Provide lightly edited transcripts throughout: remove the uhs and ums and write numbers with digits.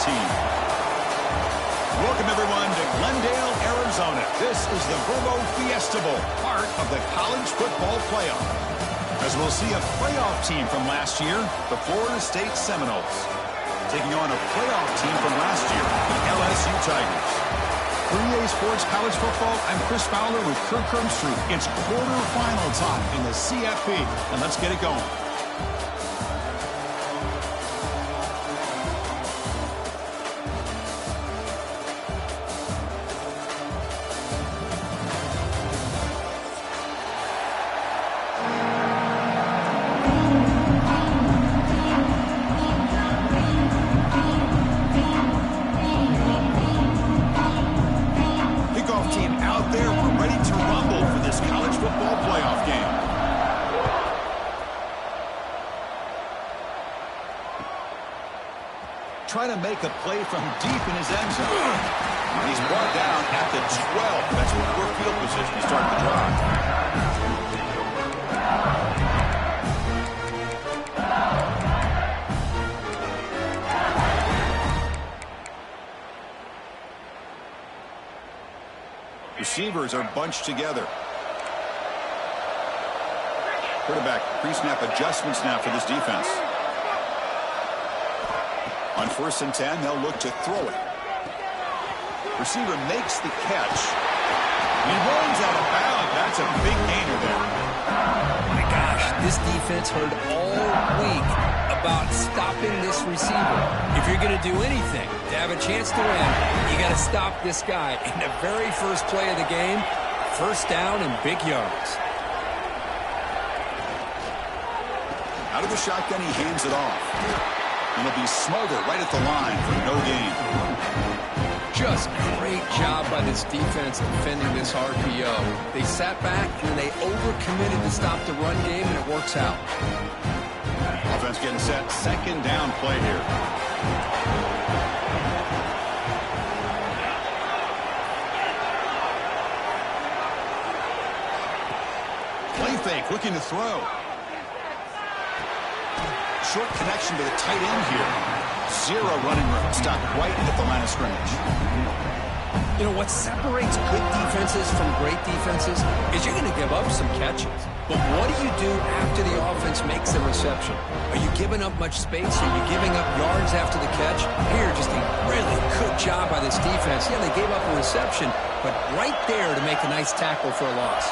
team. Welcome, everyone, to Glendale, Arizona. This is the Verbo Fiesta Bowl, part of the college football playoff. As we'll see a playoff team from last year, the Florida State Seminoles, taking on a playoff team from last year, the LSU Tigers. For EA Sports College Football, I'm Chris Fowler with Kirk Herbstreit. It's quarterfinal time in the CFP, and let's get it going. Trying to make a play from deep in his end zone. He's brought down at the 12. That's poor field position to start the drive. Receivers are bunched together. Quarterback pre-snap adjustments now for this defense. On 1st and 10, they'll look to throw it. Receiver makes the catch. He runs out of bounds. That's a big gainer there. My gosh, this defense heard all week about stopping this receiver. If you're going to do anything to have a chance to win, you got to stop this guy. In the very first play of the game, first down and big yards. Out of the shotgun, he hands it off. And it'll be smothered right at the line for no gain. Just great job by this defense defending this RPO. They sat back and they overcommitted to stop the run game, and it works out. Offense getting set. Second down play here. Play fake, looking to throw. Short connection to the tight end here. Zero running room. Stopped right at the line of scrimmage. You know, what separates good defenses from great defenses is you're going to give up some catches. But what do you do after the offense makes a reception? Are you giving up much space? Are you giving up yards after the catch? Here, just a really good job by this defense. Yeah, they gave up a reception, but right there to make a nice tackle for a loss.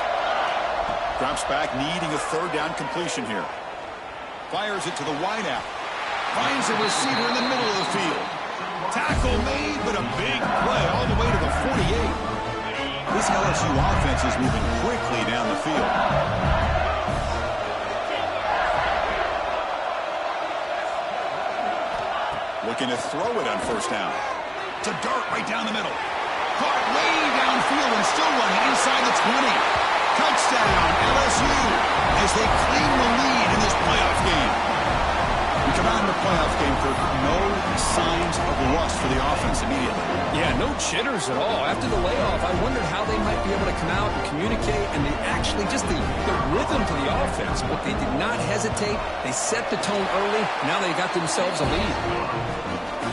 Drops back, needing a third down completion here. Fires it to the wideout. Finds a receiver in the middle of the field. Tackle made, but a big play all the way to the 48. This LSU offense is moving quickly down the field. Looking to throw it on first down. It's a dart right down the middle. Caught way downfield and still running inside the 20. Touchdown, LSU, as they claim the lead in this playoff game. We come out in the playoff game for no signs of rust for the offense immediately. Yeah, no jitters at all. After the layoff, I wondered how they might be able to come out and communicate, and they actually just the rhythm to the offense. But they did not hesitate. They set the tone early. Now they got themselves a lead.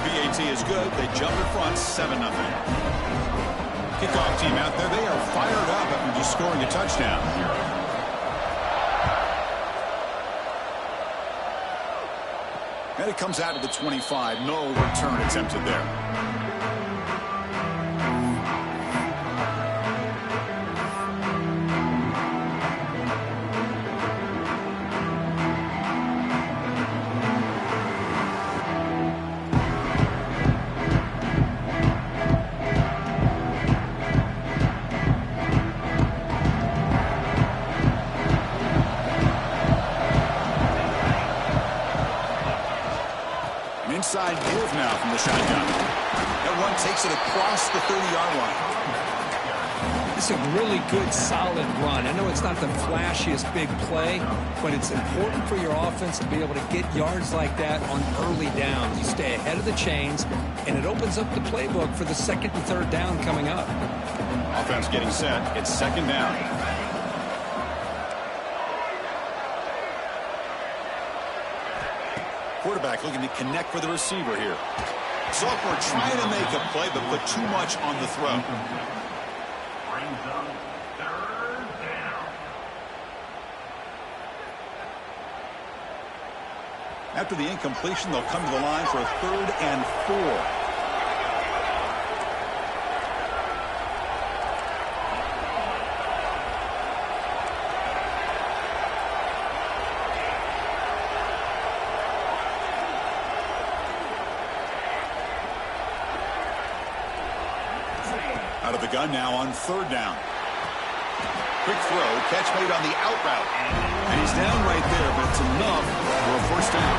BAT is good. They jump in front, 7-0. Kickoff team out there. They are fired up after just scoring a touchdown. And it comes out to the 25. No return attempted there. Inside give now from the shotgun. That one takes it across the 30-yard line. It's a really good, solid run. I know it's not the flashiest big play, but it's important for your offense to be able to get yards like that on early downs. You stay ahead of the chains, and it opens up the playbook for the second and third down coming up. Offense getting set. It's second down. Quarterback looking to connect with the receiver here. Sophomore trying to make a play, but put too much on the throw. Brings up third down. After the incompletion, they'll come to the line for a 3rd and 4. Out of the gun now on 3rd down. Quick throw, catch made on the out route. And he's down right there, but it's enough for a 1st down.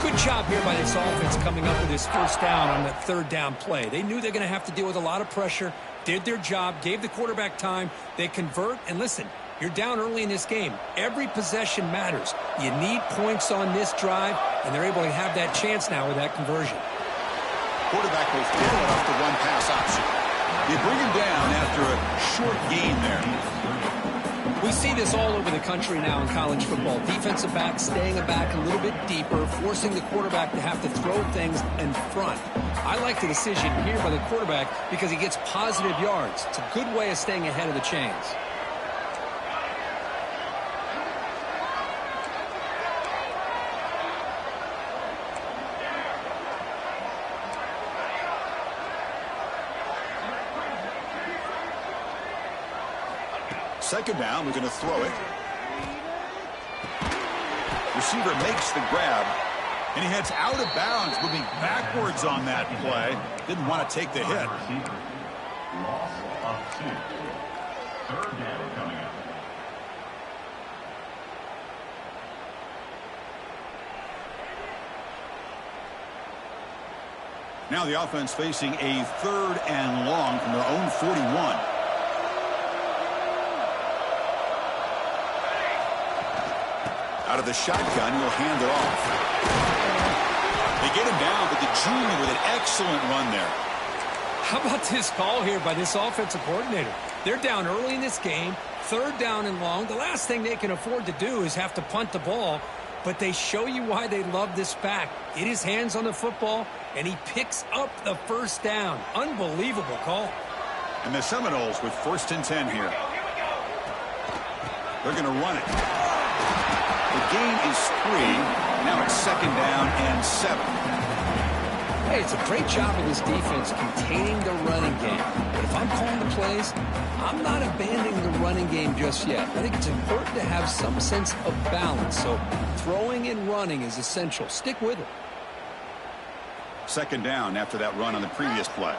Good job here by this offense coming up with this 1st down on that 3rd down play. They knew they're going to have to deal with a lot of pressure, did their job, gave the quarterback time. They convert, and listen, you're down early in this game. Every possession matters. You need points on this drive, and they're able to have that chance now with that conversion. Quarterback will throw it off the run-pass option. You bring him down after a short gain there. We see this all over the country now in college football. Defensive backs staying back a little bit deeper, forcing the quarterback to have to throw things in front. I like the decision here by the quarterback because he gets positive yards. It's a good way of staying ahead of the chains. Second down, we're going to throw it. Receiver makes the grab, and he heads out of bounds, moving backwards on that play. Didn't want to take the hit. Loss of 2. 3rd down coming up. Now the offense facing a 3rd and long from their own 41. Out of the shotgun, he'll hand it off. They get him down, but the junior with an excellent run there. How about this call here by this offensive coordinator? They're down early in this game, 3rd down and long. The last thing they can afford to do is have to punt the ball, but they show you why they love this back. Get his hands on the football, and he picks up the 1st down. Unbelievable call. And the Seminoles with 1st and 10 here. They're going to run it. The gain is 3. Now it's 2nd down and 7. Hey, it's a great job of this defense containing the running game. But if I'm calling the plays, I'm not abandoning the running game just yet. I think it's important to have some sense of balance. So throwing and running is essential. Stick with it. 2nd down after that run on the previous play.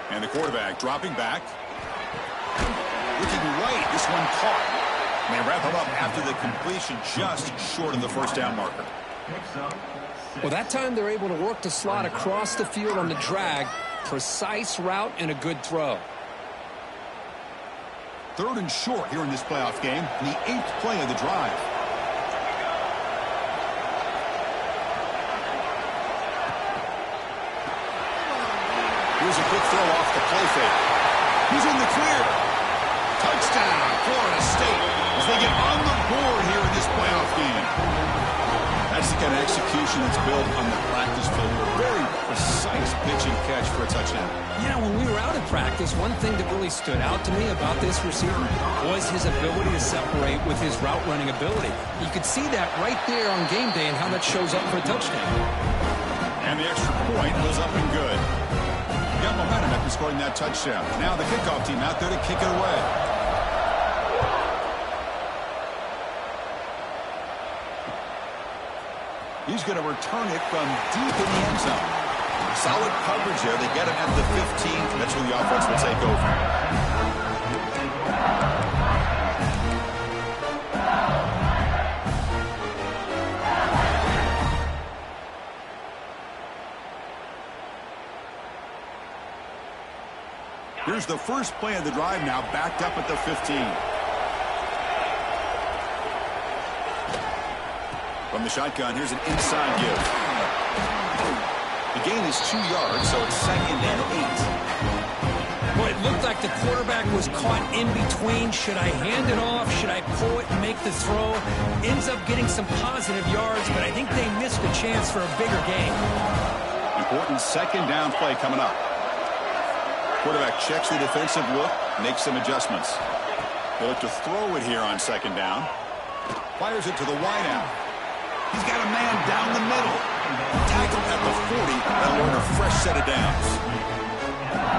And the quarterback dropping back. Looking right, this one caught. And they wrap him up after the completion just short of the 1st down marker. Well, that time they're able to work the slot across the field on the drag. Precise route and a good throw. 3rd and short here in this playoff game. The 8th play of the drive. Here's a quick throw off the play fake. He's in the clear. Touchdown, Florida State, as they get on the board here in this playoff game. That's the kind of execution that's built on the practice field. A very precise pitch and catch for a touchdown. Yeah, when we were out in practice, one thing that really stood out to me about this receiver was his ability to separate with his route running ability. You could see that right there on game day and how that shows up for a touchdown. And the extra point goes up and good. Got momentum after scoring that touchdown. Now the kickoff team out there to kick it away. He's going to return it from deep in the end zone. Solid coverage there. They get him at the 15. That's when the offense will take over. Here's the first play of the drive now, backed up at the 15. From the shotgun, here's an inside give. The gain is 2 yards, so it's 2nd and 8. Well, it looked like the quarterback was caught in between. Should I hand it off? Should I pull it and make the throw? Ends up getting some positive yards, but I think they missed a chance for a bigger gain. Important 2nd down play coming up. Quarterback checks the defensive look, makes some adjustments. They look to throw it here on 2nd down. Fires it to the wideout. He's got a man down the middle. Tackled at the 40. That'll earn a fresh set of downs.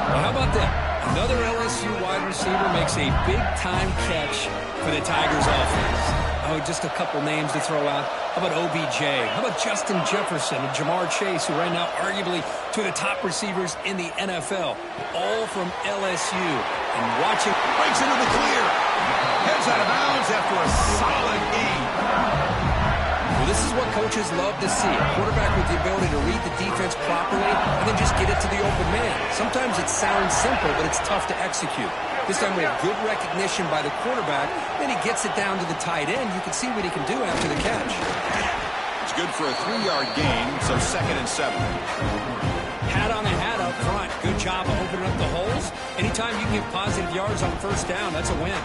Well, how about that? Another LSU wide receiver makes a big-time catch for the Tigers offense. Oh, just a couple names to throw out. How about OBJ? How about Justin Jefferson and Jamar Chase, who right now arguably two of the top receivers in the NFL, all from LSU. And watching... Breaks into the clear. Heads out of bounds after a solid game. Well, this is what coaches love to see. A quarterback with the ability to read the defense properly and then just get it to the open man. Sometimes it sounds simple, but it's tough to execute. This time we have good recognition by the quarterback. Then he gets it down to the tight end. You can see what he can do after the catch. It's good for a 3-yard gain, so 2nd and 7. Hat on the hat up front. Good job of opening up the holes. Anytime you can get positive yards on 1st down, that's a win.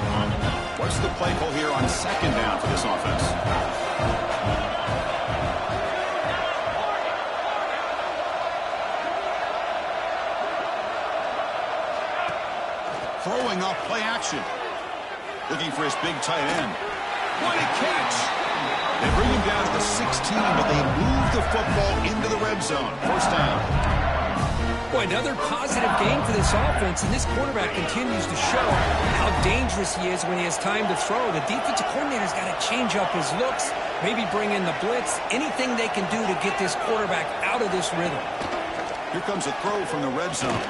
What's the play call here on 2nd down for this offense? Throwing off play action. Looking for his big tight end. What a catch! They bring him down to the 16, but they move the football into the red zone. 1st down. Boy, another positive game for this offense, and this quarterback continues to show how dangerous he is when he has time to throw. The defensive coordinator's got to change up his looks, maybe bring in the blitz, anything they can do to get this quarterback out of this rhythm. Here comes a throw from the red zone.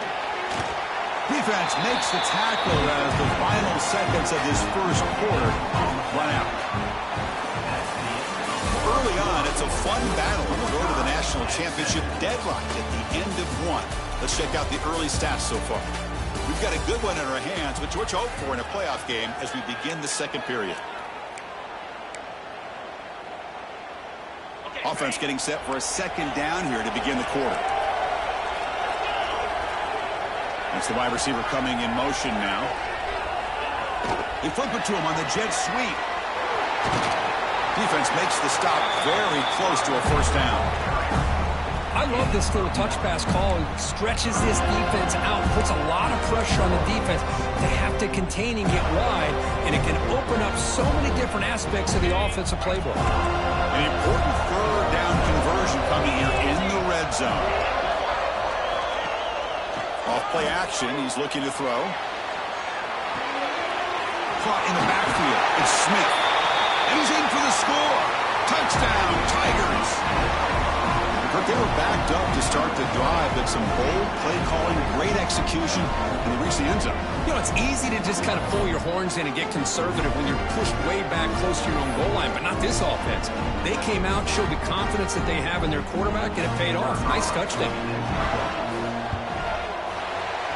Defense makes the tackle as the final seconds of this 1st quarter run out. Early on, it's a fun battle on the road to the national championship, deadlocked at the end of 1. Let's check out the early stats so far. We've got a good one in our hands, which we're to hope for in a playoff game as we begin the 2nd period. Offense getting set for a 2nd down here to begin the quarter. It's the wide receiver coming in motion now. They flip it to him on the jet sweep. Defense makes the stop very close to a 1st down. I love this little touch pass call. It stretches this defense out, puts a lot of pressure on the defense. They have to contain and get wide, and it can open up so many different aspects of the offensive playbook. An important 3rd down conversion coming here in the red zone. Off play action, he's looking to throw. Caught in the backfield. It's Smith. And he's in for the score. Touchdown, Tigers. But they were backed up to start the drive, but some bold play calling, great execution, and they reached the end zone. You know, it's easy to just kind of pull your horns in and get conservative when you're pushed way back close to your own goal line, but not this offense. They came out, showed the confidence that they have in their quarterback, and it paid off. Nice touchdown.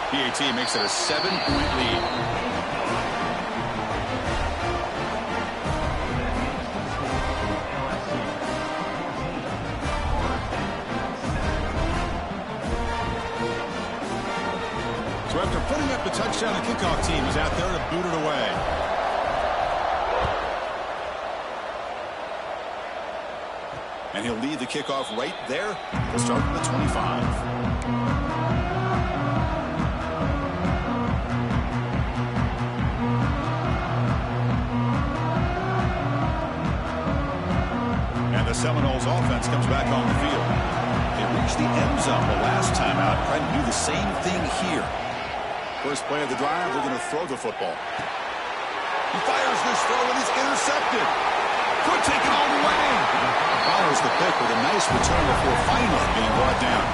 PAT makes it a 7-point lead. So after putting up the touchdown, the kickoff team is out there to boot it away. And he'll lead the kickoff right there to start at the 25. The Seminoles offense comes back on the field. They reached the end zone the last time out, trying to do the same thing here. First play of the drive, they're going to throw the football. He fires this throw and it's intercepted. Could take it all the way. Follows the pick with a nice return before finally being brought down.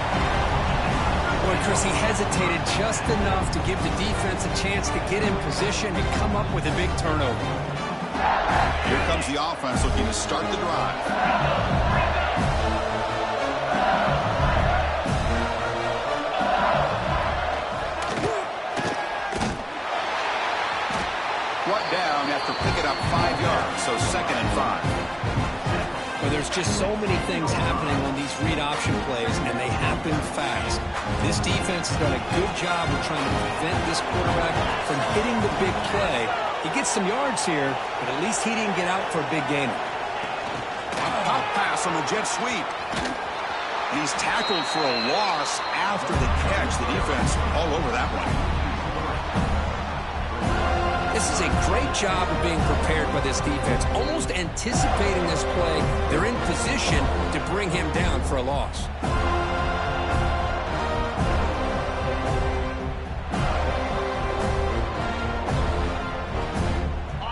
Boy, Chris, he hesitated just enough to give the defense a chance to get in position and come up with a big turnover. Here comes the offense looking to start the drive. Brought down after picking up 5 yards, so 2nd and 5. Well, there's just so many things happening on these read option plays, and they happen fast. This defense has done a good job of trying to prevent this quarterback from hitting the big play. He gets some yards here, but at least he didn't get out for a big gainer. A pop pass on the jet sweep. He's tackled for a loss after the catch. The defense all over that one. This is a great job of being prepared by this defense, almost anticipating this play. They're in position to bring him down for a loss.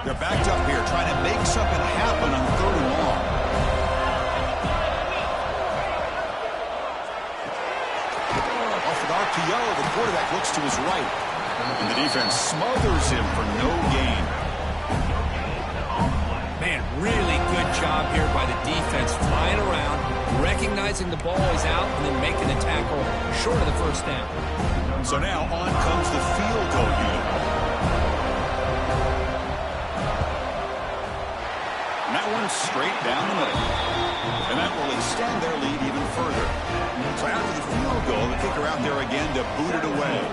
They're backed up here, trying to make something happen on 3rd and long. Off an RPO, the quarterback looks to his right. And the defense smothers him for no gain. Man, really good job here by the defense, flying around, recognizing the ball is out, and then making the tackle short of the first down. So now on comes the field goal unit. And that one's straight down the middle. And that will extend their lead even further. So after the field goal, the kicker out there again to boot it away.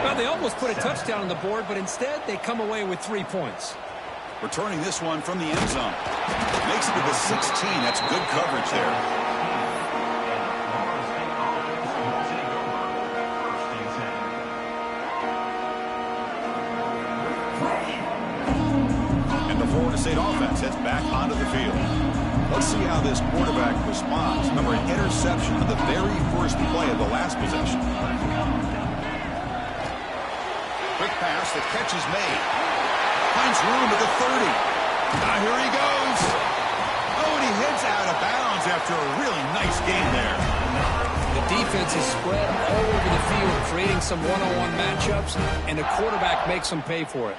Well, they almost put a touchdown on the board, but instead they come away with 3 points. Returning this one from the end zone. Makes it to the 16. That's good coverage there. And the Florida State offense heads back onto the field. Let's see how this quarterback responds. Remember, an interception on the very first play of the last possession. Quick pass, the catch is made. Finds room at the 30. Now here he goes. Oh, and he heads out of bounds after a really nice game there. The defense is spread all over the field, creating some one-on-one matchups, and the quarterback makes them pay for it.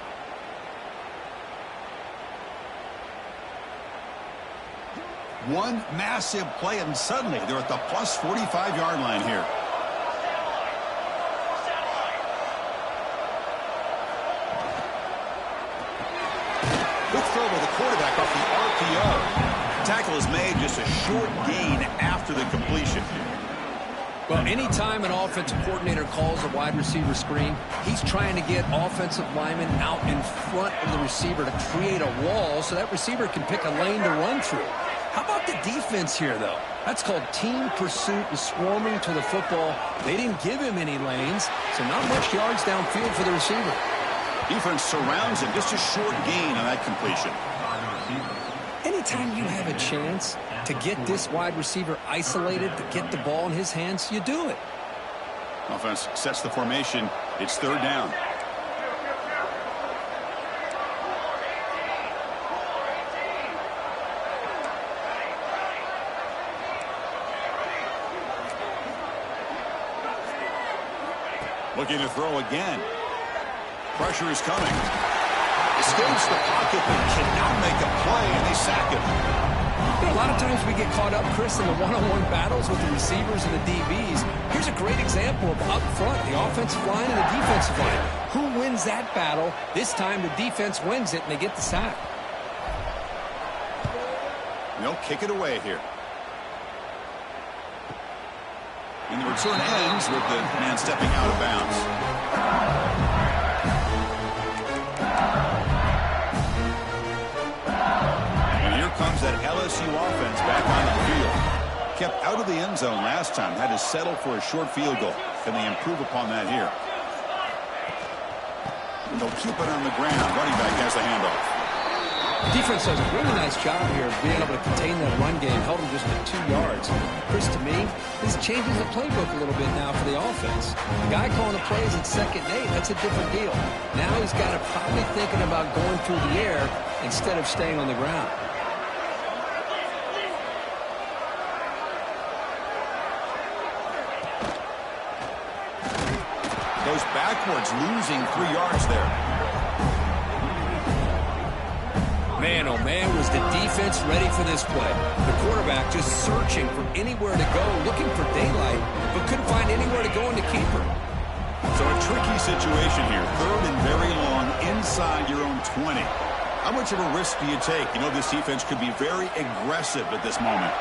One massive play, and suddenly they're at the plus 45-yard line here. Good throw by the quarterback off the RPO. Tackle is made, just a short gain after the completion. Well, anytime an offensive coordinator calls a wide receiver screen, he's trying to get offensive linemen out in front of the receiver to create a wall so that receiver can pick a lane to run through. How about the defense here, though? That's called team pursuit and swarming to the football. They didn't give him any lanes, so not much yards downfield for the receiver. Defense surrounds him, just a short gain on that completion. Anytime you have a chance to get this wide receiver isolated, to get the ball in his hands, you do it. Offense sets the formation. It's 3rd down. Looking to throw again. Pressure is coming. Escapes the pocket but cannot make a play, and they sack him. You know, a lot of times we get caught up, Chris, in the one-on-one battles with the receivers and the DBs. Here's a great example of up front, the offensive line and the defensive line. Who wins that battle? This time the defense wins it, and they get the sack. They'll kick it away here. And the return ends with the man stepping out of bounds. And here comes that LSU offense back on the field. Kept out of the end zone last time. Had to settle for a short field goal. Can they improve upon that here? And they'll keep it on the ground. Running back has the handoff. Defense does a really nice job here of being able to contain that run game, held him just at 2 yards. Chris, to me, this changes the playbook a little bit now for the offense. The guy calling the plays at 2nd and 8, that's a different deal. Now he's got to probably thinking about going through the air instead of staying on the ground. Goes backwards, losing 3 yards there. Man, oh man, was the defense ready for this play. The quarterback just searching for anywhere to go, looking for daylight, but couldn't find anywhere to go in the keeper. So a tricky situation here. 3rd and very long inside your own 20. How much of a risk do you take? You know, this defense could be very aggressive at this moment.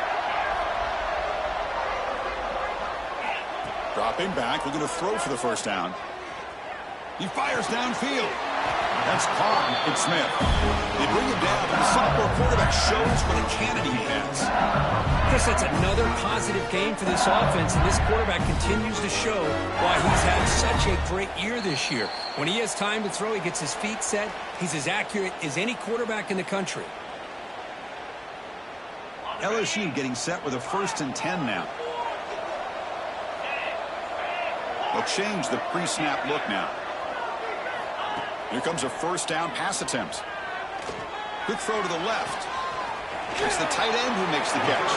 Dropping back, looking to throw for the first down. He fires downfield. That's caught. It's Smith. They bring him down, but the sophomore quarterback shows what a cannon he has. Chris, that's another positive game for this offense, and this quarterback continues to show why he's had such a great year this year. When he has time to throw, he gets his feet set. He's as accurate as any quarterback in the country. LSU getting set with a 1st and 10 now. They'll change the pre-snap look now. Here comes a first down pass attempt. Quick throw to the left. It's the tight end who makes the catch.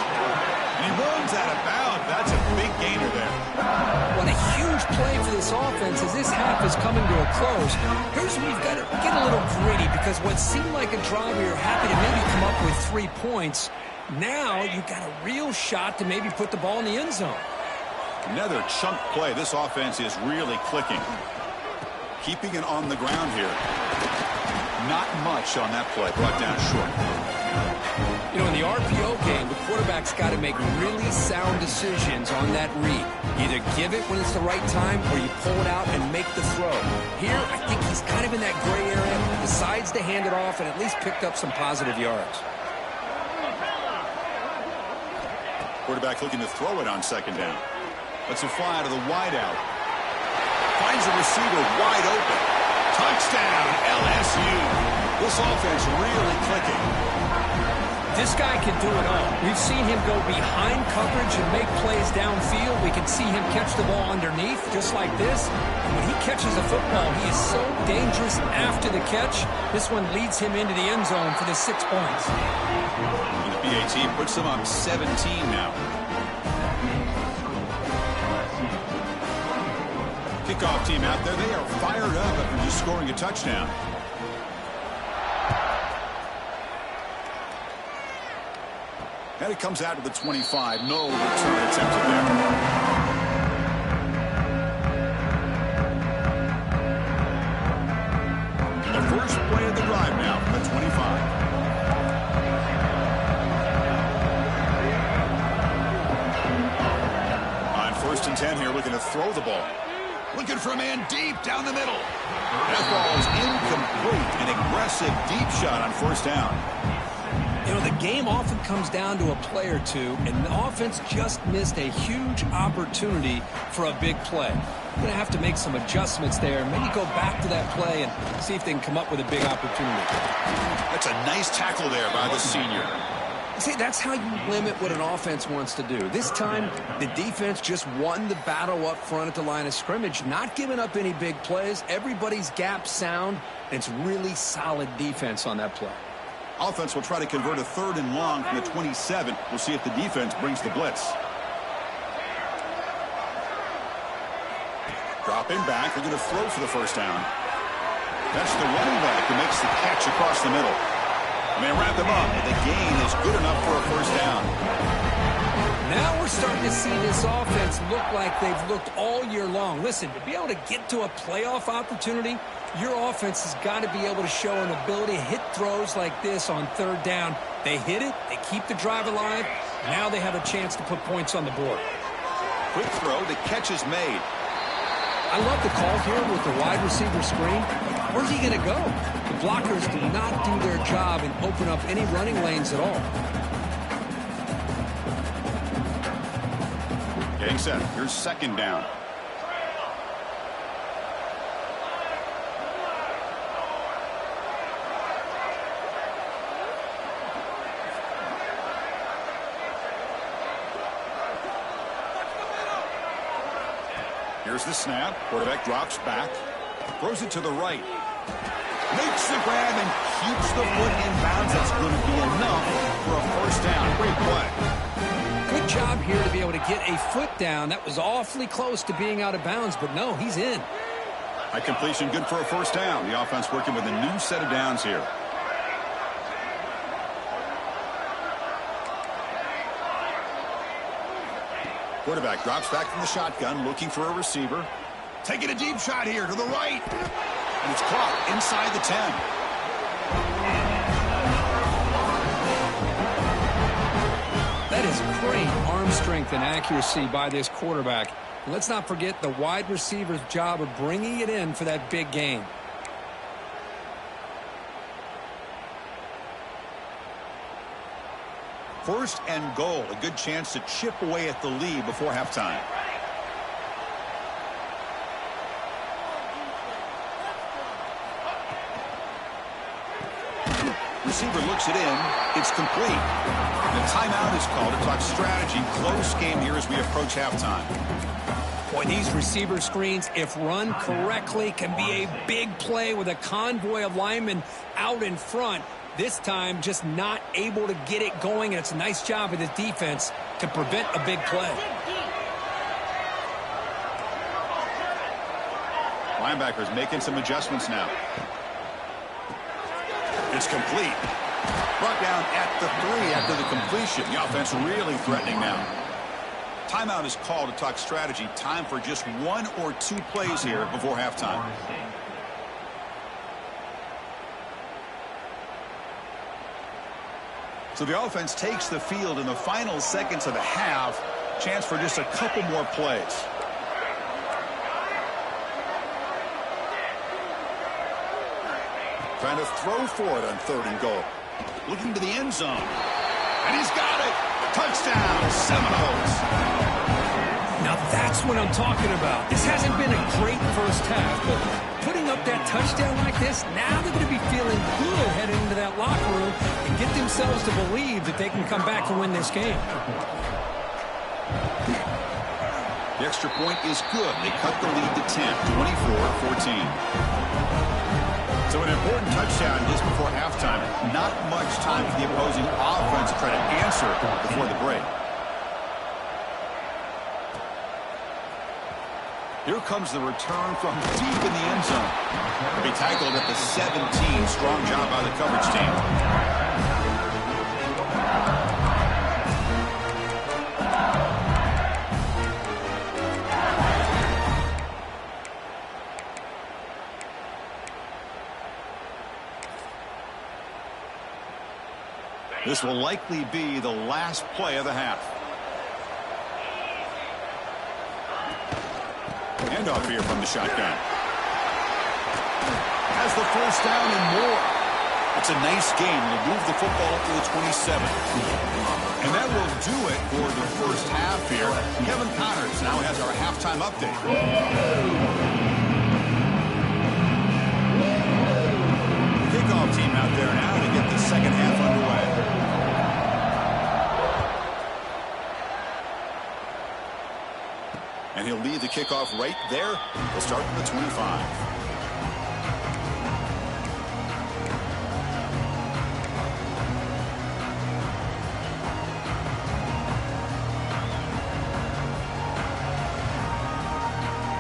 And he runs out of bounds. That's a big gainer there. What a huge play for this offense as this half is coming to a close. Here's where you've got to get a little gritty, because what seemed like a drive where you're happy to maybe come up with 3 points, now you've got a real shot to maybe put the ball in the end zone. Another chunk play. This offense is really clicking. Keeping it on the ground here. Not much on that play. Brought down short. You know, in the RPO game, the quarterback's got to make really sound decisions on that read. Either give it when it's the right time, or you pull it out and make the throw. Here, I think he's kind of in that gray area, decides to hand it off, and at least picked up some positive yards. Quarterback looking to throw it on 2nd down. Let's a fly out of the wideout. Finds a receiver wide open. Touchdown, LSU. This offense really clicking. This guy can do it all. We've seen him go behind coverage and make plays downfield. We can see him catch the ball underneath, just like this. And when he catches a football, he is so dangerous after the catch. This one leads him into the end zone for the 6 points. The PAT puts them up 17 now. Kickoff team out there. They are fired up after just scoring a touchdown. And it comes out to the 25. No return attempted there. The first play of the drive now from the 25. On 1st and 10 here, looking to throw the ball. Looking for a man deep down the middle. That ball is incomplete. An aggressive deep shot on 1st down. You know, the game often comes down to a play or two, and the offense just missed a huge opportunity for a big play. Going to have to make some adjustments there, maybe go back to that play and see if they can come up with a big opportunity. That's a nice tackle there by the senior. See, that's how you limit what an offense wants to do. This time, the defense just won the battle up front at the line of scrimmage, not giving up any big plays. Everybody's gap sound, and it's really solid defense on that play. Offense will try to convert a 3rd and long from the 27. We'll see if the defense brings the blitz. Dropping back. They're going to throw for the first down. That's the running back who makes the catch across the middle. And they wrap him up, and the gain is good enough for a first down. Now we're starting to see this offense look like they've looked all year long. Listen, to be able to get to a playoff opportunity, your offense has got to be able to show an ability to hit throws like this on 3rd down. They hit it, they keep the drive alive. Now they have a chance to put points on the board. Quick throw, the catch is made. I love the call here with the wide receiver screen. Where's he going to go? The blockers do not do their job and open up any running lanes at all. Getting set. Here's 2nd down. Here's the snap. Quarterback drops back. Throws it to the right. Makes the grab and keeps the foot in bounds. That's going to be enough for a first down. Great play. Good job here to be able to get a foot down. That was awfully close to being out of bounds, but no, he's in. High completion, good for a first down. The offense working with a new set of downs here. Quarterback drops back from the shotgun, looking for a receiver. Taking a deep shot here to the right. And it's caught inside the 10. That is great arm strength and accuracy by this quarterback. And let's not forget the wide receiver's job of bringing it in for that big gain. First and goal, a good chance to chip away at the lead before halftime. Receiver looks it in. It's complete. The timeout is called to talk strategy. Close game here as we approach halftime. Boy, these receiver screens, if run correctly, can be a big play with a convoy of linemen out in front. This time, just not able to get it going, and it's a nice job of the defense to prevent a big play. Linebackers making some adjustments now. It's complete. Brought down at the 3 after the completion. The offense really threatening now. Timeout is called to talk strategy. Time for just 1 or 2 plays here before halftime. So the offense takes the field in the final seconds of the half. Chance for just a couple more plays. Trying to throw for it on 3rd and goal. Looking to the end zone. And he's got it. Touchdown, Seminoles. Now that's what I'm talking about. This hasn't been a great first half, but putting up that touchdown like this, now they're going to be feeling good heading into that locker room and get themselves to believe that they can come back and win this game. The extra point is good. They cut the lead to 10, 24-14. So an important touchdown just before halftime. Not much time for the opposing offense to try to answer before the break. Here comes the return from deep in the end zone. They tackled at the 17. Strong job by the coverage team. This will likely be the last play of the half. Handoff here from the shotgun. Has the first down and more. It's a nice game. Will move the football up to the 27. And that will do it for the first half here. Kevin Connors now has our halftime update. Kickoff team out there now to get the second half underway. And he'll lead the kickoff right there. We'll start from the 25.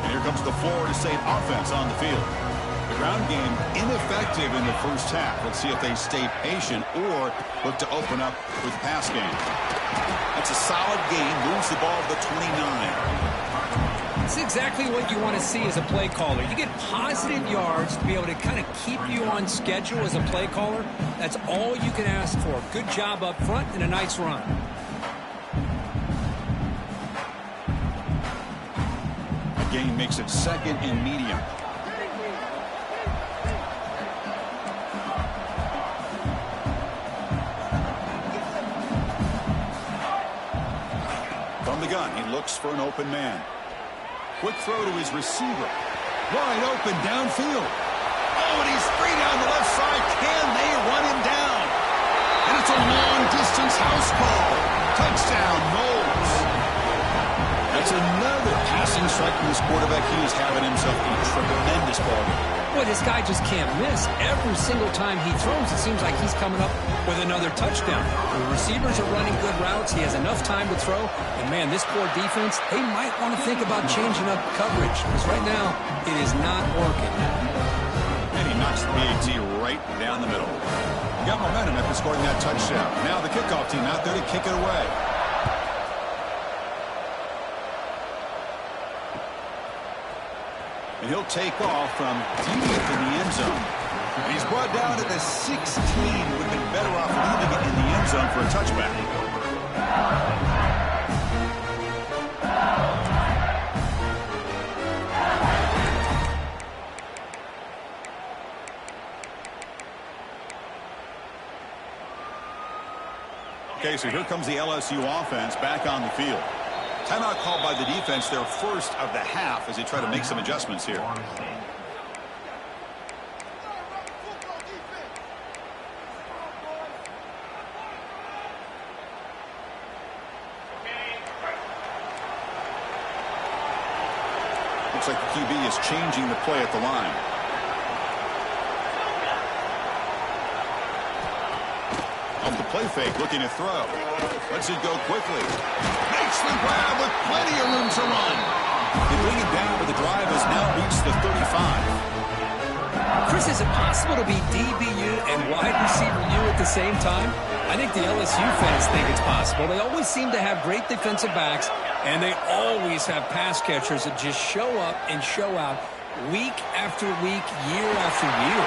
And here comes the Florida State offense on the field. The ground game ineffective in the first half. Let's see if they stay patient or look to open up with pass game. That's a solid game. Moves the ball to the 29. It's exactly what you want to see as a play caller. You get positive yards to be able to kind of keep you on schedule as a play caller. That's all you can ask for. Good job up front and a nice run. The game makes it 2nd and medium. From the gun, he looks for an open man. Quick throw to his receiver. Wide open downfield. Oh, and he's free down the left side. Can they run him down? And it's a long-distance house call. Touchdown, Knowles. That's another passing strike from this quarterback. He is having himself a tremendous ball game. Boy, this guy just can't miss. Every single time he throws, it seems like he's coming up with another touchdown. The receivers are running good routes. He has enough time to throw. And, man, this poor defense, they might want to think about changing up coverage. Because right now, it is not working. And he knocks the PAT right down the middle. He got momentum after scoring that touchdown. Now the kickoff team out there to kick it away. And he'll take off from deep in the end zone. And he's brought down to the 16. Would have been better off leaving it in the end zone for a touchback. Okay, so here comes the LSU offense back on the field. Timeout called by the defense, their first of the half, as they try to make some adjustments here. Looks like the QB is changing the play at the line. Off the play fake, looking to throw. Lets it go quickly. Makes the grab with plenty of room to run. They bring it down, but the drive has now reached the 35. Chris, is it possible to be DBU and wide receiver U at the same time? I think the LSU fans think it's possible. They always seem to have great defensive backs, and they always have pass catchers that just show up and show out week after week, year after year.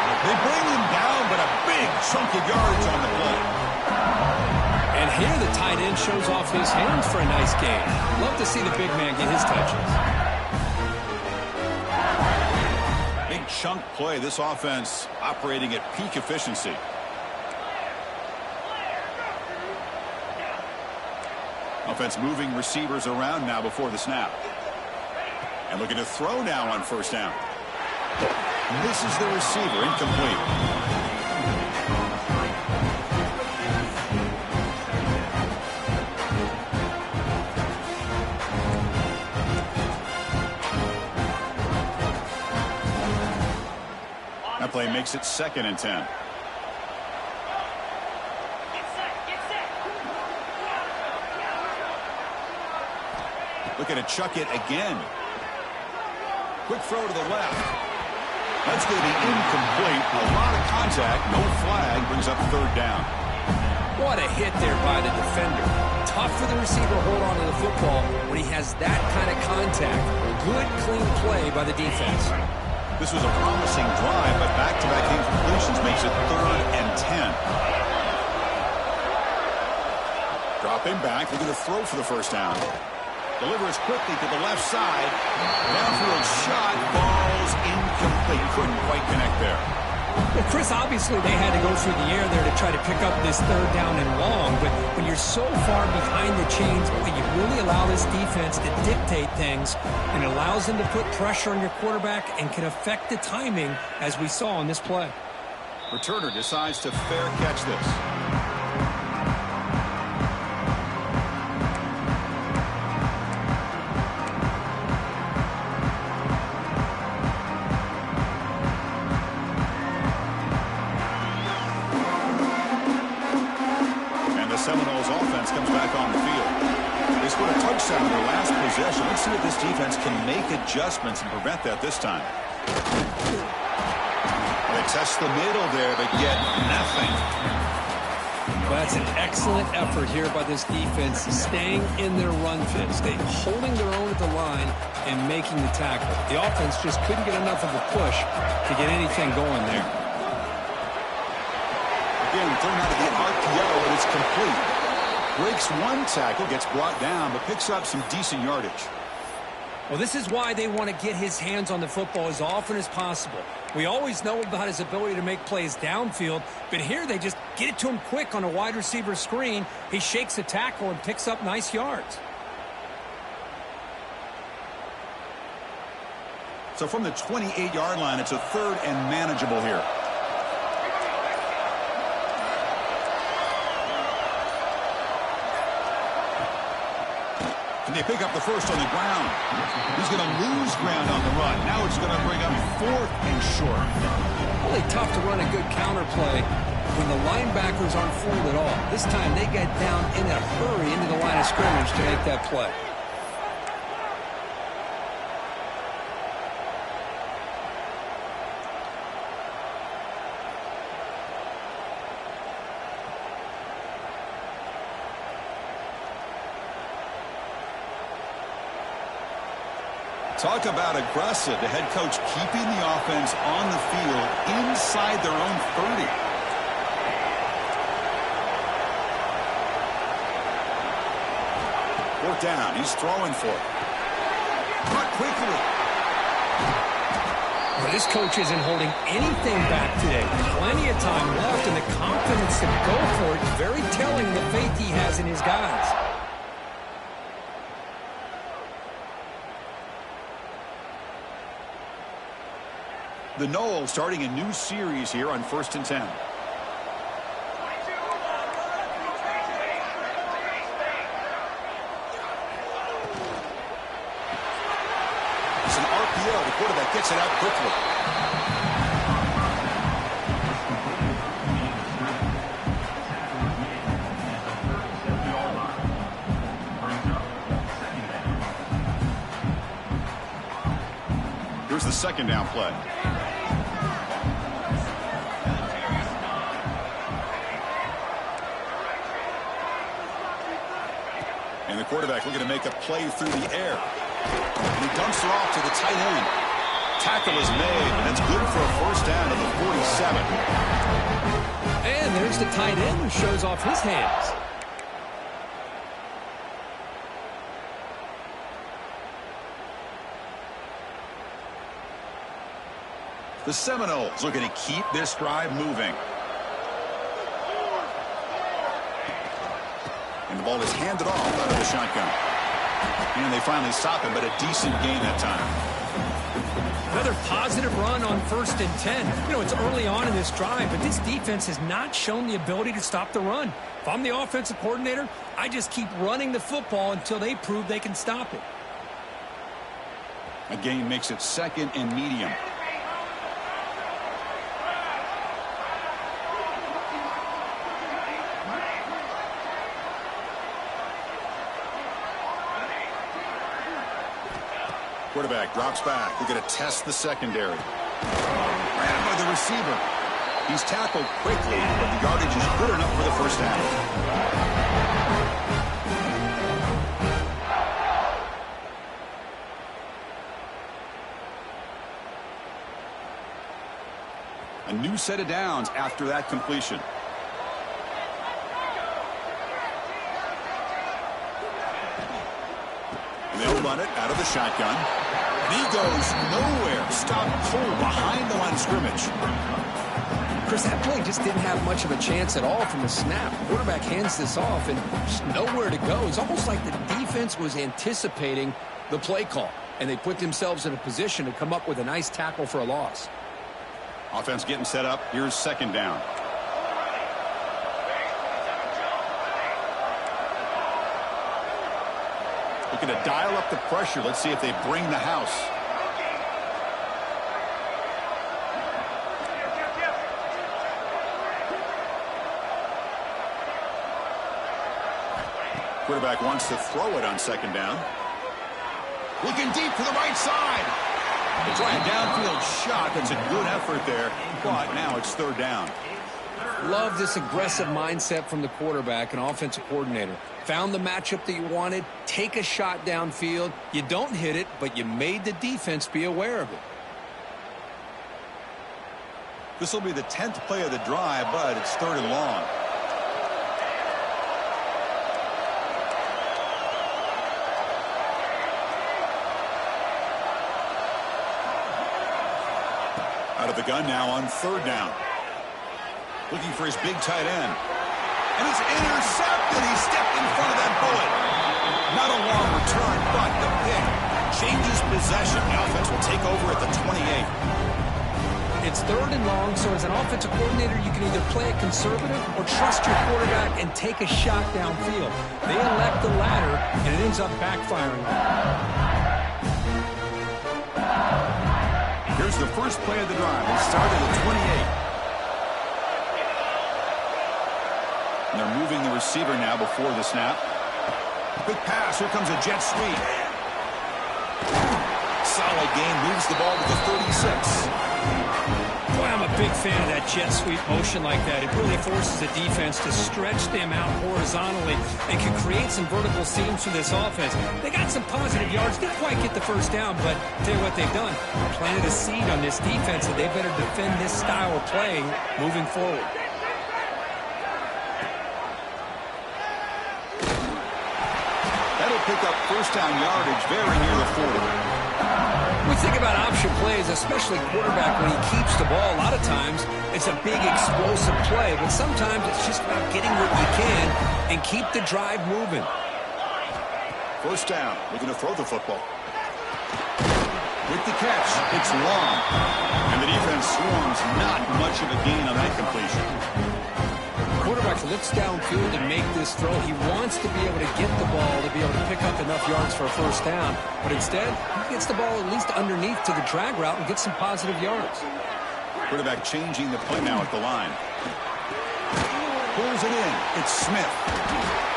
They bring him down, but a big chunk of yardage on the play. And here the tight end shows off his hands for a nice gain. Love to see the big man get his touches. Big chunk play. This offense operating at peak efficiency. Offense moving receivers around now before the snap. And looking to throw now on first down. Misses the receiver, incomplete. That play makes it 2nd and 10. Looking to chuck it again. Quick throw to the left. That's going to be incomplete. A lot of contact. No flag. Brings up 3rd down. What a hit there by the defender. Tough for the receiver to hold on to the football when he has that kind of contact. Good, clean play by the defense. This was a promising drive, but back-to-back incompletions makes it 3rd and 10. Dropping back. Looking to throw for the first down. Delivers quickly to the left side. Downfield shot. Falls incomplete. Couldn't quite connect there. Well, Chris, obviously they had to go through the air there to try to pick up this 3rd down and long. But when you're so far behind the chains, you really allow this defense to dictate things. And it allows them to put pressure on your quarterback and can affect the timing, as we saw on this play. Returner decides to fair catch this. Seminoles offense comes back on the field. They scored a touchdown in their last possession. Let's see if this defense can make adjustments and prevent that this time. They test the middle there, but get nothing. Well, that's an excellent effort here by this defense, staying in their run fit, holding their own at the line and making the tackle. The offense just couldn't get enough of a push to get anything going there. Again, throwing out of the RPO, and it's complete. Breaks one tackle, gets brought down, but picks up some decent yardage. Well, this is why they want to get his hands on the football as often as possible. We always know about his ability to make plays downfield, but here they just get it to him quick on a wide receiver screen. He shakes the tackle and picks up nice yards. So from the 28-yard line, it's a 3rd and manageable here. They pick up the first on the ground. He's going to lose ground on the run. Now it's going to bring up 4th and short. Really tough to run a good counter play when the linebackers aren't fooled at all. This time they get down in a hurry into the line of scrimmage to make that play. Talk about aggressive. The head coach keeping the offense on the field inside their own 30. Fourth down. He's throwing for it. Caught quickly. Well, this coach isn't holding anything back today. Plenty of time left, and the confidence confidence to go for it. It's very telling the faith he has in his guys. The Noles starting a new series here on 1st and 10. It's an RPO. The quarterback gets it out quickly. Here's the second down play. And the quarterback looking to make a play through the air. And he dumps it off to the tight end. Tackle is made, and it's good for a first down at the 47. And there's the tight end who shows off his hands. The Seminoles looking to keep this drive moving. And the ball is handed off out of the shotgun. And they finally stop him, but a decent gain that time. Another positive run on 1st and 10. You know, it's early on in this drive, but this defense has not shown the ability to stop the run. If I'm the offensive coordinator, I just keep running the football until they prove they can stop it. A gain makes it 2nd and medium. Quarterback drops back. They're going to test the secondary. Ran by the receiver. He's tackled quickly, but the yardage is good enough for the first down. A new set of downs after that completion. And they'll run it out of the shotgun. And he goes nowhere. Stopped cold behind the line of scrimmage. Chris, that play just didn't have much of a chance at all from the snap. The quarterback hands this off and just nowhere to go. It's almost like the defense was anticipating the play call, and they put themselves in a position to come up with a nice tackle for a loss. Offense getting set up. Here's second down. Looking to dial up the pressure. Let's see if they bring the house. Quarterback wants to throw it on second down. Looking deep to the right side. They try a downfield shot. That's a good effort there. But now it's third down. Love this aggressive mindset from the quarterback and offensive coordinator. Found the matchup that you wanted. Take a shot downfield. You don't hit it, but you made the defense be aware of it. This will be the 10th play of the drive, but it's third and long. Out of the gun now on third down. Looking for his big tight end. And it's intercepted. He stepped in front of that bullet. Not a long return, but the pick changes possession. The offense will take over at the 28. It's third and long, so as an offensive coordinator, you can either play it conservative or trust your quarterback and take a shot downfield. They elect the latter, and it ends up backfiring. Here's the first play of the drive. They start at the 28. And they're moving the receiver now before the snap. Quick pass. Here comes a jet sweep. Solid gain. Moves the ball to the 36. Boy, I'm a big fan of that jet sweep motion like that. It really forces the defense to stretch them out horizontally and can create some vertical seams for this offense. They got some positive yards. Didn't quite get the first down, but I'll tell you what they've done. Planted a seed on this defense that they better defend this style of playing moving forward. That'll pick up first down yardage very near the 40. We think about option plays, especially quarterback, when he keeps the ball. A lot of times, it's a big explosive play, but sometimes it's just about getting what you can and keep the drive moving. First down, looking to throw the football. With the catch, it's long. And the defense swarms, not much of a gain on that completion. Quarterback looks downfield to make this throw. He wants to be able to get the ball to be able to pick up enough yards for a first down. But instead, he gets the ball at least underneath to the drag route and gets some positive yards. Quarterback changing the play now at the line. Pulls it in. It's Smith.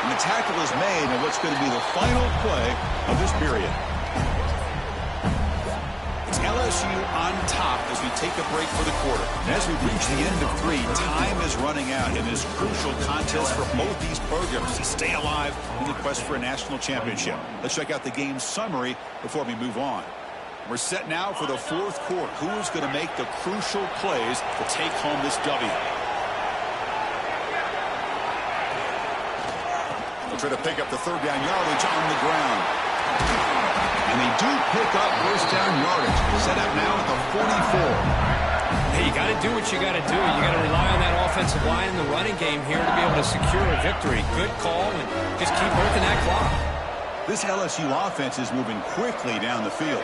And the tackle is made on what's going to be the final play of this period. It's LSU on top as we take a break for the quarter. And as we reach the end of 3, time is running out in this crucial contest for both these programs to stay alive in the quest for a national championship. Let's check out the game summary before we move on. We're set now for the fourth quarter. Who is going to make the crucial plays to take home this W? They'll try to pick up the third down yardage on the ground. And they do pick up first down yardage. Set up now at the 44. Hey, you got to do what you got to do. You got to rely on that offensive line in the running game here to be able to secure a victory. Good call, and just keep working that clock. This LSU offense is moving quickly down the field.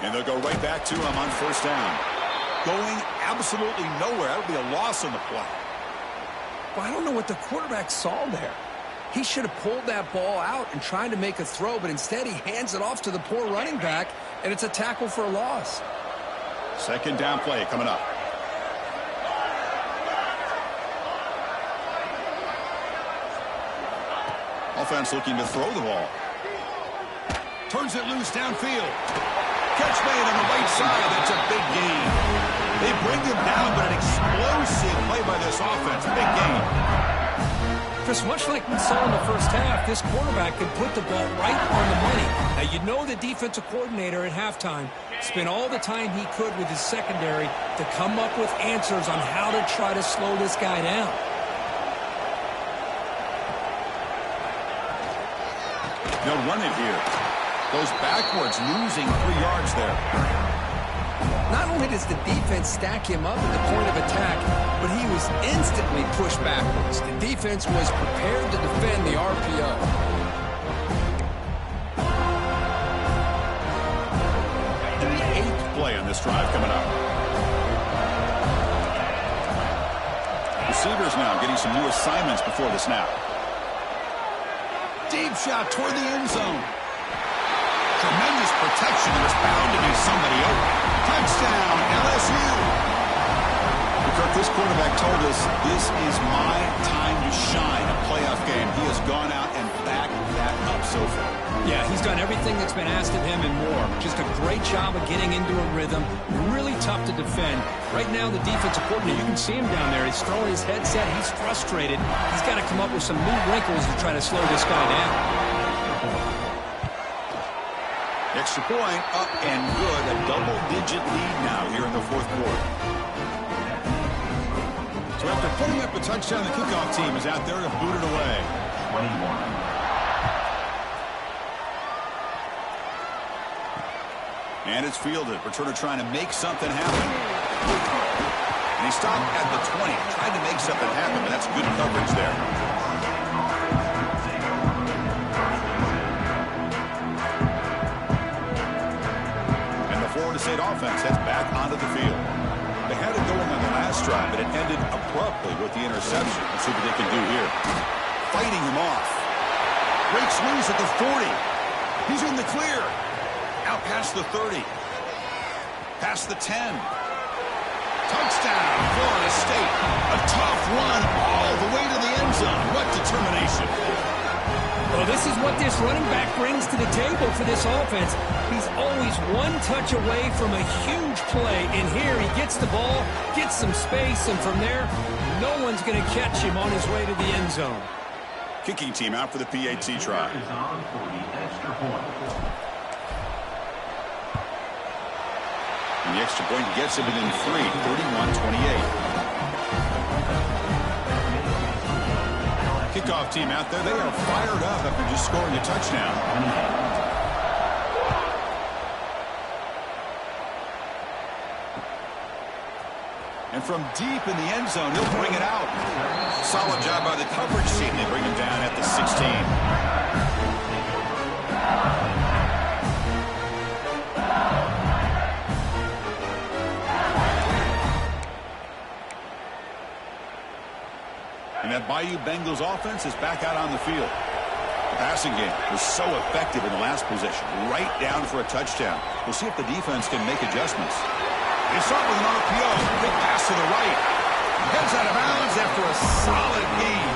And they'll go right back to him on first down. Going absolutely nowhere. That would be a loss on the play. Well, I don't know what the quarterback saw there. He should have pulled that ball out and tried to make a throw, but instead he hands it off to the poor running back, and it's a tackle for a loss. Second down play coming up. Offense looking to throw the ball. Turns it loose downfield. Catch made on the right side. That's a big gain. They bring him down, but an explosive play by this offense. Big gain. Chris, much like we saw in the first half, this quarterback can put the ball right on the money. Now, you know the defensive coordinator at halftime spent all the time he could with his secondary to come up with answers on how to try to slow this guy down. They'll run it here. Goes backwards, losing 3 yards there. Not only does the defense stack him up at the point of attack, but he was instantly pushed backwards. The defense was prepared to defend the RPO. And the 8th play on this drive coming up. Receivers now getting some new assignments before the snap. Deep shot toward the end zone. Tremendous protection. There's bound to be somebody open. Touchdown, LSU. Kirk, this quarterback told us this is my time to shine, a playoff game. He has gone out and backed that up so far. Yeah, he's done everything that's been asked of him and more. Just a great job of getting into a rhythm. Really tough to defend. Right now, the defensive coordinator, you can see him down there. He's throwing his headset. He's frustrated. He's got to come up with some new wrinkles to try to slow this guy down. Extra point, up and good. A double-digit lead now here in the fourth quarter. So after putting up a touchdown, the kickoff team is out there to boot it away. 21. And it's fielded. Returner trying to make something happen. And he stopped at the 20. Tried to make something happen, but that's good coverage there. Florida State offense heads back onto the field. They had it going on the last drive, but it ended abruptly with the interception. Let's see what they can do here. Fighting him off. Breaks loose at the 40. He's in the clear. Out past the 30. Past the 10. Touchdown, Florida State. A tough run all the way to the end zone. What determination. Well, this is what this running back brings to the table for this offense. He's always one touch away from a huge play. And here he gets the ball, gets some space, and from there, no one's going to catch him on his way to the end zone. Kicking team out for the PAT try. Is on for the extra point. And the extra point gets him within 3, 31-28. Kickoff playoff team out there. They are fired up after just scoring a touchdown. And from deep in the end zone, he'll bring it out. Solid job by the coverage team. They bring him down at the 16. And that Bayou Bengals offense is back out on the field. The passing game was so effective in the last possession, right down for a touchdown. We'll see if the defense can make adjustments. They start with an RPO. Big pass to the right. Heads out of bounds after a solid game.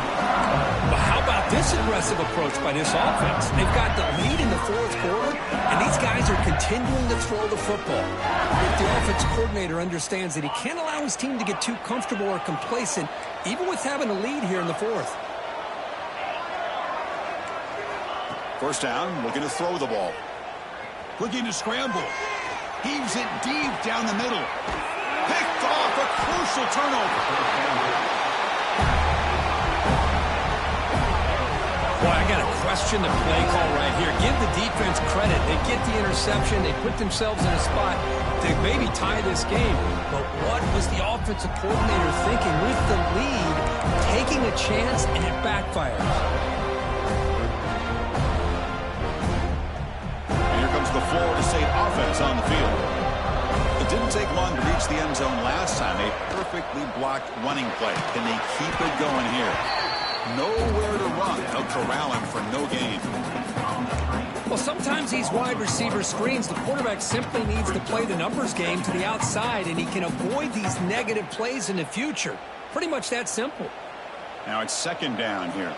But how about this aggressive approach by this offense? They've got the lead in the fourth quarter, and these guys are continuing to throw the football. If the offense coordinator understands that he can't allow his team to get too comfortable or complacent, even with having a lead here in the fourth. First down, looking to throw the ball. Looking to scramble. Heaves it deep down the middle. Picked off, a crucial turnover. Boy, I got to question the play call right here. Give the defense credit. They get the interception. They put themselves in a spot to maybe tie this game. But what was the offensive coordinator thinking with the lead, taking a chance, and it backfires? And here comes the Florida State offense on the field. It didn't take long to reach the end zone last time. A perfectly blocked running play. Can they keep it going here? Nowhere to run. They'll corral him for no gain. Well, sometimes these wide receiver screens, the quarterback simply needs to play the numbers game to the outside, and he can avoid these negative plays in the future. Pretty much that simple. Now it's second down here.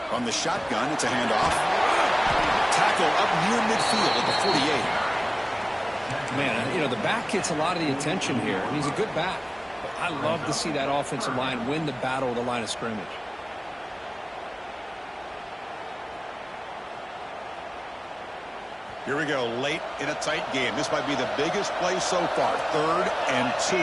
From the shotgun, it's a handoff. Tackle up near midfield at the 48. Man, you know, the back gets a lot of the attention here, and he's a good back. But I love to see that offensive line win the battle of the line of scrimmage. Here we go, late in a tight game. This might be the biggest play so far. 3rd and 2.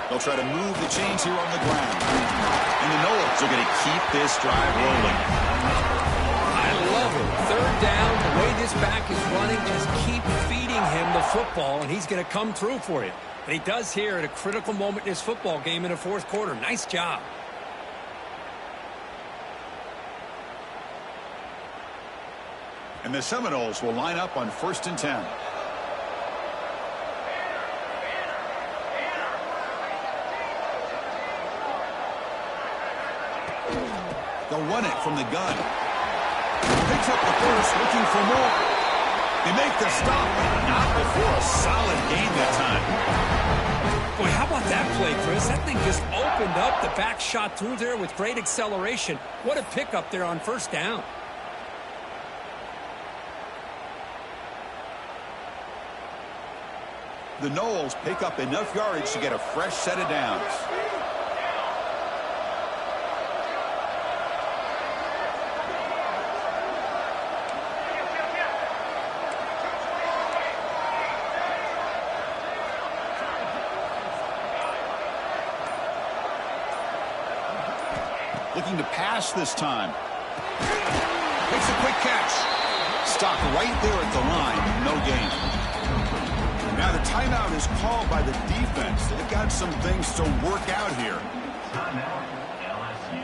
They'll try to move the chains here on the ground. And the Noles are going to keep this drive rolling. I love it. 3rd down, the way this back is running, just keep feeding him the football, and he's going to come through for you. And he does here at a critical moment in this football game in the fourth quarter. Nice job. And the Seminoles will line up on 1st and 10. They'll run it from the gun. Picks up the first, looking for more. They make the stop, but not before a solid gain that time. Boy, how about that play, Chris? That thing just opened up. The back shot through there with great acceleration. What a pickup there on 1st down. The Noles pick up enough yardage to get a fresh set of downs. Looking to pass this time. Makes a quick catch. Stopped right there at the line. No gain. Now the timeout is called by the defense. They've got some things to work out here. Timeout, LSU.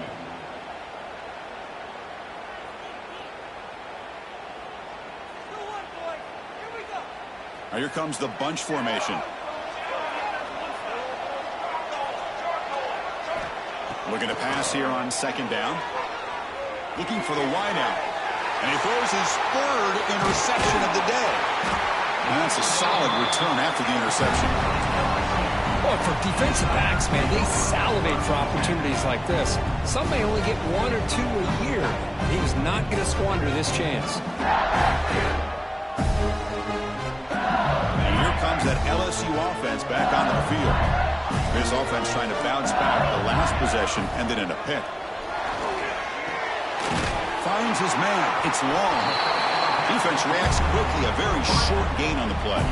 Now here comes the bunch formation. Looking to pass here on 2nd down. Looking for the wideout. And he throws his 3rd interception of the day. And that's a solid return after the interception. Well, for defensive backs, man, they salivate for opportunities like this. Some may only get 1 or 2 a year. He was not going to squander this chance. And here comes that LSU offense back on the field. This offense trying to bounce back. The last possession ended in a pick. Finds his man. It's long. Defense reacts quickly, a very short gain on the play.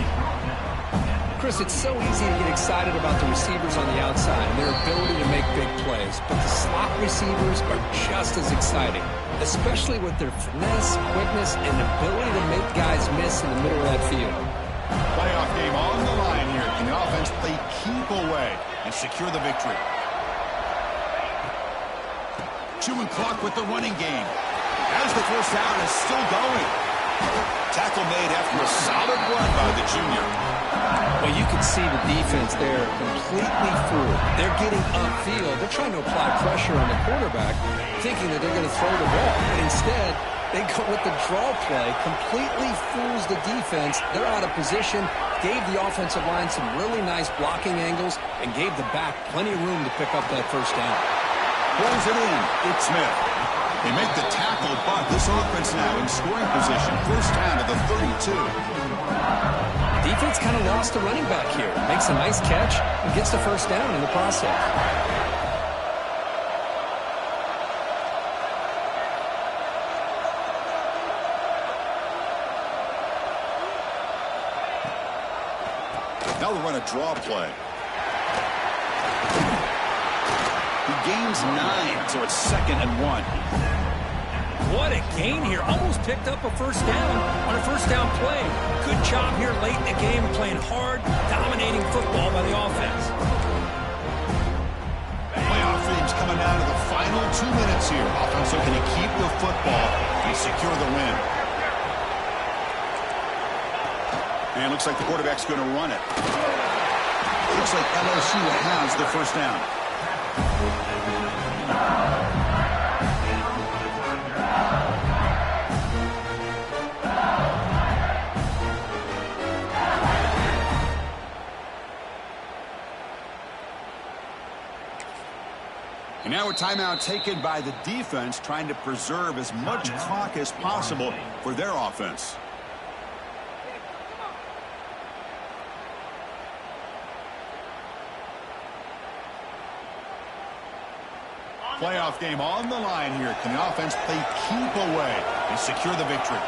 Chris, it's so easy to get excited about the receivers on the outside and their ability to make big plays, but the slot receivers are just as exciting, especially with their finesse, quickness, and ability to make guys miss in the middle of that field. Playoff game on the line here. Can the offense play keep away and secure the victory? Chewing clock with the running game. As the first down is still going. Tackle made after a solid run by the junior. Well, you can see the defense there completely fooled. They're getting upfield. They're trying to apply pressure on the quarterback, thinking that they're going to throw the ball. But instead, they go with the draw play, completely fools the defense. They're out of position, gave the offensive line some really nice blocking angles, and gave the back plenty of room to pick up that first down. Pulls it in. It's Smith. They make the tackle, but this offense now in scoring position. First down to the 32. Defense kind of lost the running back here. Makes a nice catch and gets the first down in the process. Now we'll run a draw play. He gains 9, so it's 2nd and 1. What a gain here. Almost picked up a first down on a first down play. Good job here late in the game, playing hard, dominating football by the offense. Playoff themes coming down to the final 2 minutes here. Offense looking to keep the football and secure the win. And looks like the quarterback's going to run it. Looks like LSU has the first down. And now a timeout taken by the defense, trying to preserve as much clock as possible for their offense. Playoff game on the line here. Can the offense play keep away and secure the victory?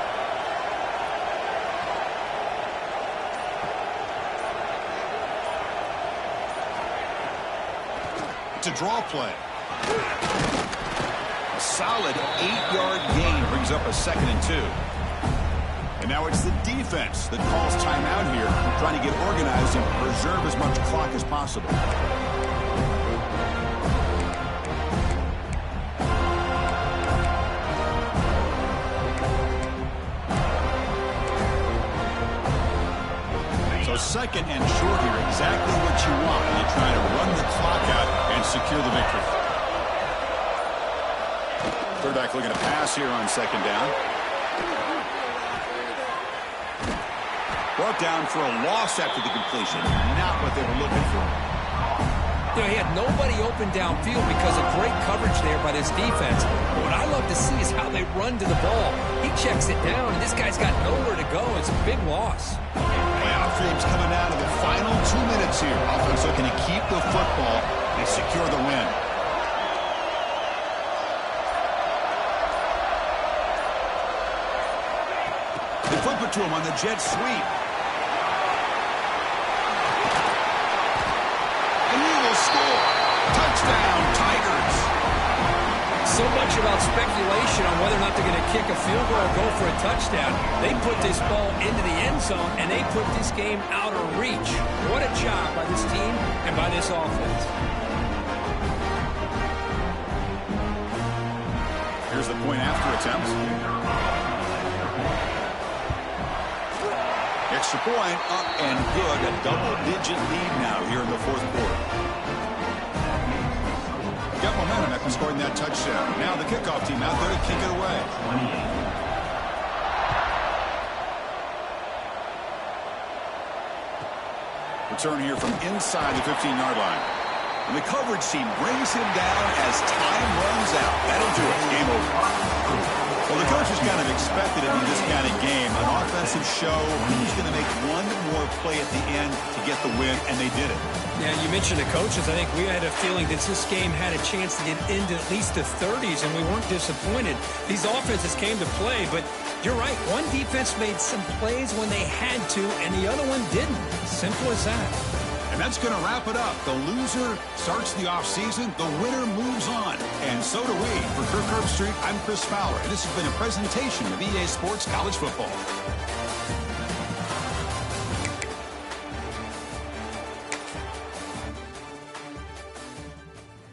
It's a draw play. A solid 8-yard gain brings up a 2nd and 2. And now it's the defense that calls timeout here, trying to get organized and preserve as much clock as possible. So 2nd and short here, exactly what you want when you're trying to run the clock out and secure the victory. Quarterback looking to pass here on 2nd down. Brought down for a loss after the completion. Not what they were looking for. You know, he had nobody open downfield because of great coverage there by this defense. But what I love to see is how they run to the ball. He checks it down, and this guy's got nowhere to go. It's a big loss. Playoff themes coming down to the final 2 minutes here. Offense looking to keep the football and secure the win. They flip it to him on the jet sweep. And he will score. Touchdown, Tigers. So much about speculation on whether or not they're going to kick a field goal or go for a touchdown. They put this ball into the end zone, and they put this game out of reach. What a job by this team and by this offense. Here's the point after attempt. Extra point, up and good. A double-digit lead now here in the 4th quarter. Got momentum after scoring that touchdown. Now the kickoff team out there to kick it away. Return here from inside the 15-yard line. And the coverage team brings him down as time runs out. That'll do it. Game over. Well, the coaches kind of expected it in this kind of game. An offensive show. Who's going to make one more play at the end to get the win, and they did it. Yeah, you mentioned the coaches. I think we had a feeling that this game had a chance to get into at least the 30s, and we weren't disappointed. These offenses came to play, but You're right. One defense made some plays when they had to, and the other one didn't. Simple as that. And that's going to wrap it up. The loser starts the offseason. The winner moves on. And so do we. For Kirk Herbstreit, I'm Chris Fowler. And this has been a presentation of EA Sports College Football.